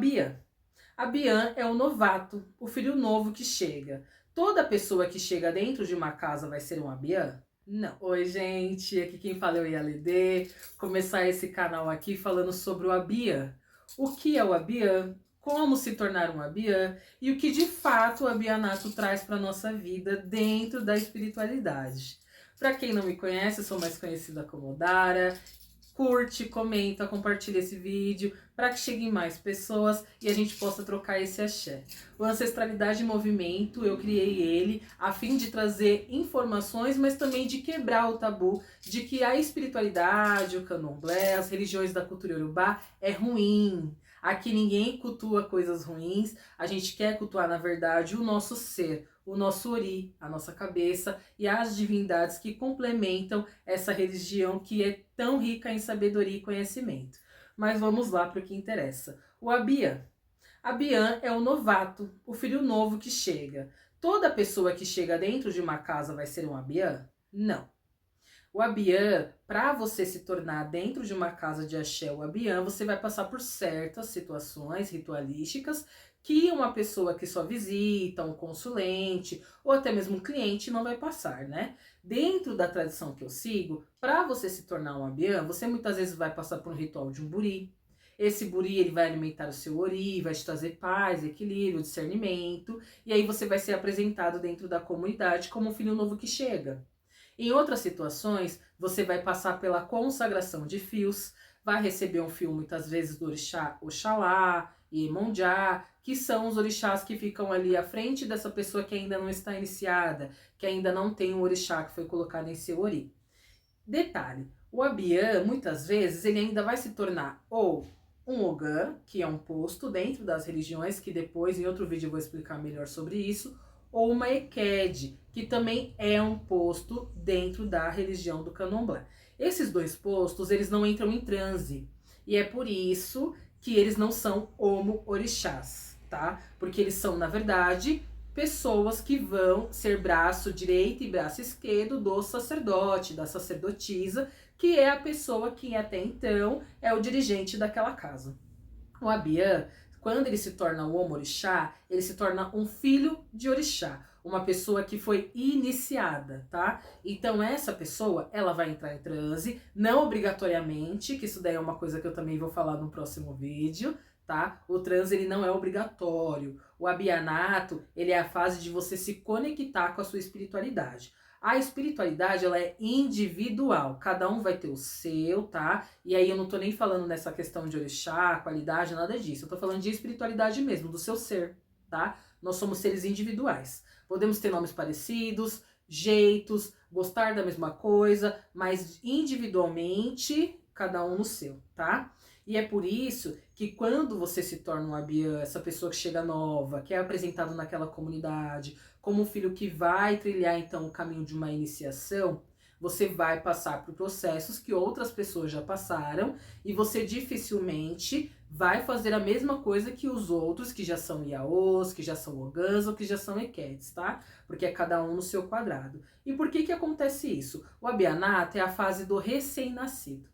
Abian. Abian é o novato, o filho novo que chega. Toda pessoa que chega dentro de uma casa vai ser um Abian? Não. Oi, gente, aqui quem fala é o Ialede. Começar esse canal aqui falando sobre o Abian. O que é o Abian? Como se tornar um Abian? E o que de fato o Abianato traz para a nossa vida dentro da espiritualidade. Para quem não me conhece, eu sou mais conhecida como Dara. Curte, comenta, compartilha esse vídeo para que cheguem mais pessoas e a gente possa trocar esse axé. O Ancestralidade em Movimento, eu criei ele a fim de trazer informações, mas também de quebrar o tabu de que a espiritualidade, o candomblé, as religiões da cultura iorubá é ruim. Aqui ninguém cultua coisas ruins, a gente quer cultuar, na verdade, o nosso ser, o nosso ori, a nossa cabeça e as divindades que complementam essa religião que é tão rica em sabedoria e conhecimento. Mas vamos lá para o que interessa. O Abian. Abian é o novato, o filho novo que chega. Toda pessoa que chega dentro de uma casa vai ser um Abian? Não. O Abian, para você se tornar dentro de uma casa de axé, o Abian, você vai passar por certas situações ritualísticas que uma pessoa que só visita, um consulente ou até mesmo um cliente não vai passar, né? Dentro da tradição que eu sigo, para você se tornar um Abian, você muitas vezes vai passar por um ritual de um buri. Esse buri ele vai alimentar o seu ori, vai te trazer paz, equilíbrio, discernimento, e aí você vai ser apresentado dentro da comunidade como um filho novo que chega. Em outras situações, você vai passar pela consagração de fios, vai receber um fio muitas vezes do orixá Oxalá e Emonjá, que são os orixás que ficam ali à frente dessa pessoa que ainda não está iniciada, que ainda não tem um orixá que foi colocado em seu ori. Detalhe, o Abian, muitas vezes, ele ainda vai se tornar ou um Ogã, que é um posto dentro das religiões, que depois em outro vídeo eu vou explicar melhor sobre isso, ou uma Eked, que também é um posto dentro da religião do Candomblé. Esses dois postos, eles não entram em transe, e é por isso que eles não são homo-orixás, tá? Porque eles são, na verdade, pessoas que vão ser braço direito e braço esquerdo do sacerdote, da sacerdotisa, que é a pessoa que até então é o dirigente daquela casa. O Abian, quando ele se torna o homo-orixá, ele se torna um filho de orixá, uma pessoa que foi iniciada, tá? Então essa pessoa, ela vai entrar em transe, não obrigatoriamente, que isso daí é uma coisa que eu também vou falar no próximo vídeo, tá? O transe, ele não é obrigatório. O abianato, ele é a fase de você se conectar com a sua espiritualidade. A espiritualidade, ela é individual, cada um vai ter o seu, tá? E aí eu não tô nem falando nessa questão de orixá, qualidade, nada disso. Eu tô falando de espiritualidade mesmo, do seu ser, tá? Nós somos seres individuais. Podemos ter nomes parecidos, jeitos, gostar da mesma coisa, mas individualmente, cada um no seu, tá? E é por isso que quando você se torna um Abian, essa pessoa que chega nova, que é apresentado naquela comunidade, como um filho que vai trilhar então o caminho de uma iniciação, você vai passar por processos que outras pessoas já passaram e você dificilmente vai fazer a mesma coisa que os outros que já são Iaôs, que já são Ogãs ou que já são Equetes, tá? Porque é cada um no seu quadrado. E por que que acontece isso? O abianato é a fase do recém-nascido,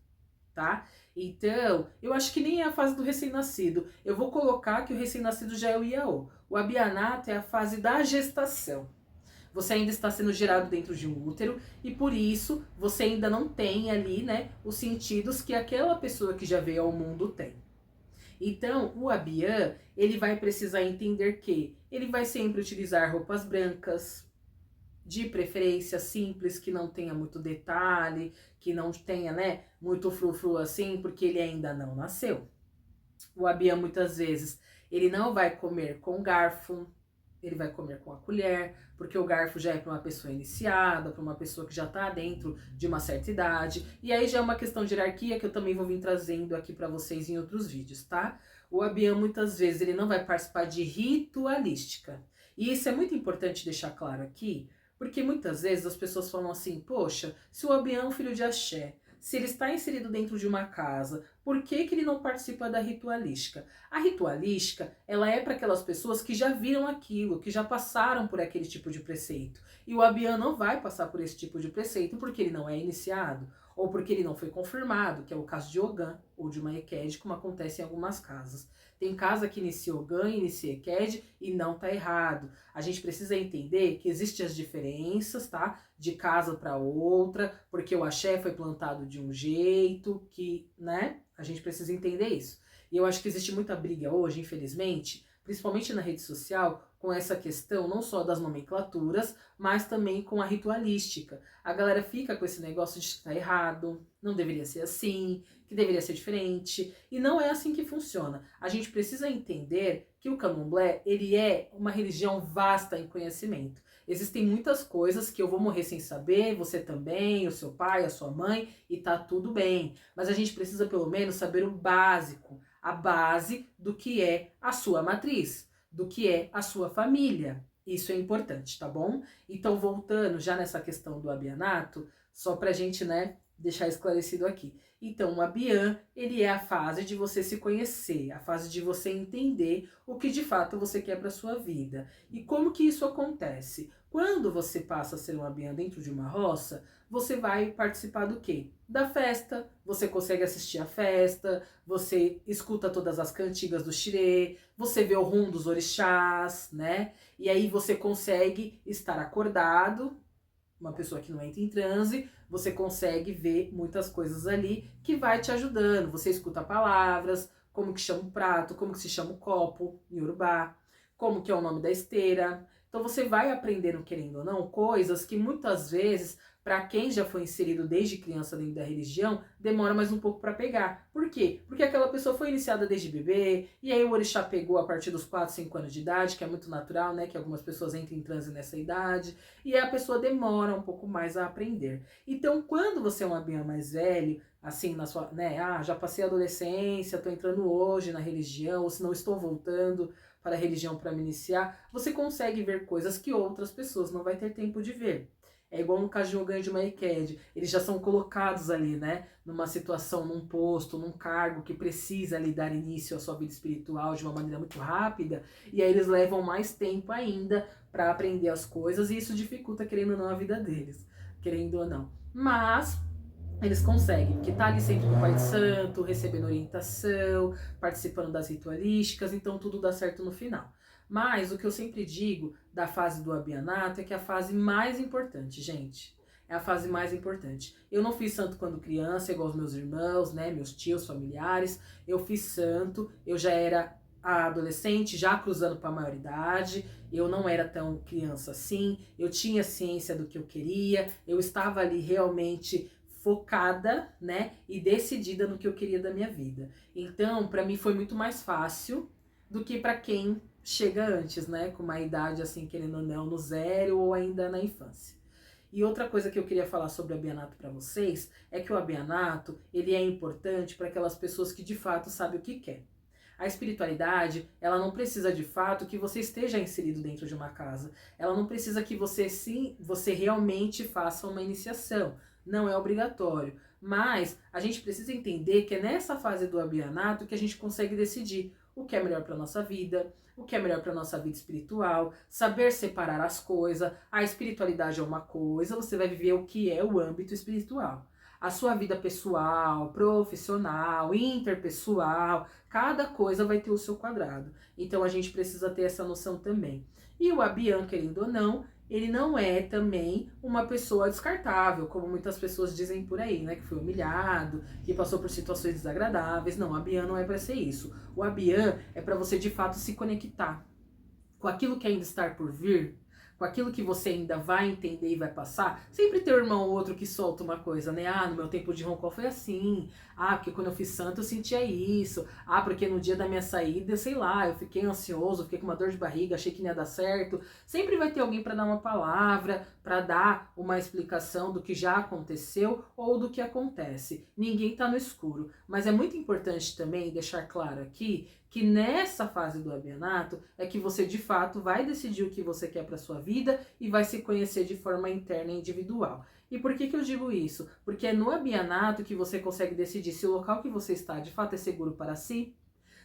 tá? Então, eu acho que nem é a fase do recém-nascido. Eu vou colocar que o recém-nascido já é o Iaô. O abianato é a fase da gestação. Você ainda está sendo gerado dentro de um útero e por isso você ainda não tem ali, né, os sentidos que aquela pessoa que já veio ao mundo tem. Então, o Abian, ele vai precisar entender que ele vai sempre utilizar roupas brancas, de preferência simples, que não tenha muito detalhe, que não tenha, né, muito frufru assim, porque ele ainda não nasceu. O Abian, muitas vezes, ele não vai comer com garfo, ele vai comer com a colher, porque o garfo já é para uma pessoa iniciada, para uma pessoa que já está dentro de uma certa idade, e aí já é uma questão de hierarquia que eu também vou vir trazendo aqui para vocês em outros vídeos, tá? O Abian, muitas vezes, ele não vai participar de ritualística, e isso é muito importante deixar claro aqui, porque muitas vezes as pessoas falam assim, poxa, se o Abian é um filho de axé, se ele está inserido dentro de uma casa, por que que ele não participa da ritualística? A ritualística, ela é para aquelas pessoas que já viram aquilo, que já passaram por aquele tipo de preceito. E o Abian não vai passar por esse tipo de preceito porque ele não é iniciado. ou porque ele não foi confirmado, que é o caso de Ogã ou de uma EQED, como acontece em algumas casas. Tem casa que inicia Ogã, inicia EQED e não tá errado. A gente precisa entender que existem as diferenças, tá? De casa para outra, porque o axé foi plantado de um jeito que, né? A gente precisa entender isso. E eu acho que existe muita briga hoje, infelizmente, principalmente na rede social, com essa questão não só das nomenclaturas, mas também com a ritualística. A galera fica com esse negócio de que tá errado, não deveria ser assim, que deveria ser diferente, e não é assim que funciona. A gente precisa entender que o candomblé, ele é uma religião vasta em conhecimento. Existem muitas coisas que eu vou morrer sem saber, você também, o seu pai, a sua mãe, e tá tudo bem. Mas a gente precisa pelo menos saber o básico, a base do que é a sua matriz, do que é a sua família. Isso é importante, tá bom? Então, voltando já nessa questão do abianato, só pra gente, né, deixar esclarecido aqui. Então, o abian, ele é a fase de você se conhecer, a fase de você entender o que de fato você quer para sua vida. E como que isso acontece? Quando você passa a ser um abian dentro de uma roça, você vai participar do quê? Da festa, você consegue assistir a festa, você escuta todas as cantigas do xirê, você vê o rum dos orixás, né? E aí você consegue estar acordado, uma pessoa que não entra em transe, você consegue ver muitas coisas ali que vai te ajudando. Você escuta palavras, como que chama o prato, como que se chama o copo em Yorubá, como que é o nome da esteira. Então você vai aprendendo, querendo ou não, coisas que muitas vezes, para quem já foi inserido desde criança dentro da religião, demora mais um pouco para pegar. Por quê? Porque aquela pessoa foi iniciada desde bebê, e aí o orixá pegou a partir dos 4, 5 anos de idade, que é muito natural, né? Que algumas pessoas entram em transe nessa idade, e aí a pessoa demora um pouco mais a aprender. Então, quando você é um abian mais velho, assim, na sua, né? Ah, já passei a adolescência, tô entrando hoje na religião, ou se não estou voltando para a religião para me iniciar, você consegue ver coisas que outras pessoas não vai ter tempo de ver. É igual no caso de um ganho de uma EQED, eles já são colocados ali, né, numa situação, num posto, num cargo que precisa ali dar início à sua vida espiritual de uma maneira muito rápida, e aí eles levam mais tempo ainda para aprender as coisas, e isso dificulta, querendo ou não, a vida deles, querendo ou não. Mas eles conseguem, porque tá ali sempre com o Pai de Santo, recebendo orientação, participando das ritualísticas, então tudo dá certo no final. Mas o que eu sempre digo da fase do abianato é que é a fase mais importante, gente. É a fase mais importante. Eu não fiz santo quando criança, igual os meus irmãos, né, meus tios, familiares. Eu fiz santo, eu já era adolescente, já cruzando para a maioridade. Eu não era tão criança assim. Eu tinha ciência do que eu queria. Eu estava ali realmente focada, né, e decidida no que eu queria da minha vida. Então, para mim foi muito mais fácil do que para quem chega antes, né, com uma idade assim, querendo ou não, no zero ou ainda na infância. E outra coisa que eu queria falar sobre o abianato para vocês é que o abianato, ele é importante para aquelas pessoas que de fato sabem o que quer. A espiritualidade, ela não precisa de fato que você esteja inserido dentro de uma casa. Ela não precisa que você realmente faça uma iniciação. Não é obrigatório. Mas a gente precisa entender que é nessa fase do abianato que a gente consegue decidir o que é melhor para nossa vida, o que é melhor para nossa vida espiritual, saber separar as coisas. A espiritualidade é uma coisa, você vai viver o que é o âmbito espiritual. A sua vida pessoal, profissional, interpessoal, cada coisa vai ter o seu quadrado. Então a gente precisa ter essa noção também. E o abian, querendo ou não, ele não é também uma pessoa descartável, como muitas pessoas dizem por aí, né? Que foi humilhado, que passou por situações desagradáveis. Não, o abian não é para ser isso. O abian é para você de fato se conectar com aquilo que ainda está por vir, com aquilo que você ainda vai entender e vai passar. Sempre tem um irmão ou outro que solta uma coisa, né? Ah, no meu tempo de roncol foi assim. Ah, porque quando eu fiz santo eu sentia isso. Ah, porque no dia da minha saída, sei lá, eu fiquei ansioso, fiquei com uma dor de barriga, achei que não ia dar certo. Sempre vai ter alguém para dar uma palavra, para dar uma explicação do que já aconteceu ou do que acontece. Ninguém tá no escuro. Mas é muito importante também deixar claro aqui que nessa fase do abianato é que você de fato vai decidir o que você quer para sua vida e vai se conhecer de forma interna e individual. E por que eu digo isso? Porque é no abianato que você consegue decidir se o local que você está de fato é seguro para si,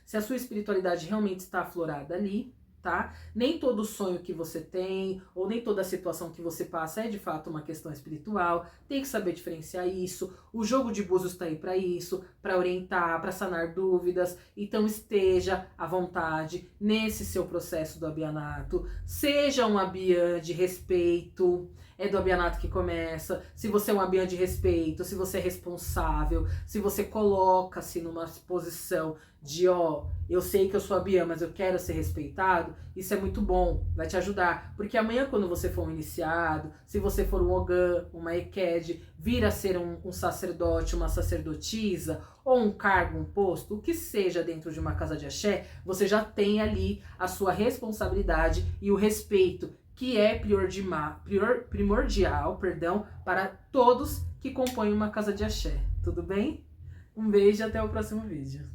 se a sua espiritualidade realmente está aflorada ali, tá? Nem todo sonho que você tem, ou nem toda situação que você passa é de fato uma questão espiritual. Tem que saber diferenciar isso. O jogo de búzios tá aí para isso, para orientar, para sanar dúvidas. Então esteja à vontade nesse seu processo do abianato. Seja um abian de respeito. É do abianato que começa. Se você é um abian de respeito, se você é responsável, se você coloca-se numa posição de, ó, eu sei que eu sou abian, mas eu quero ser respeitado, isso é muito bom, vai te ajudar. Porque amanhã, quando você for um iniciado, se você for um ogã, uma eked, vir a ser um sacerdote, uma sacerdotisa, ou um cargo, um posto, o que seja dentro de uma casa de axé, você já tem ali a sua responsabilidade e o respeito, que é primordial, para todos que compõem uma casa de axé. Tudo bem? Um beijo e até o próximo vídeo.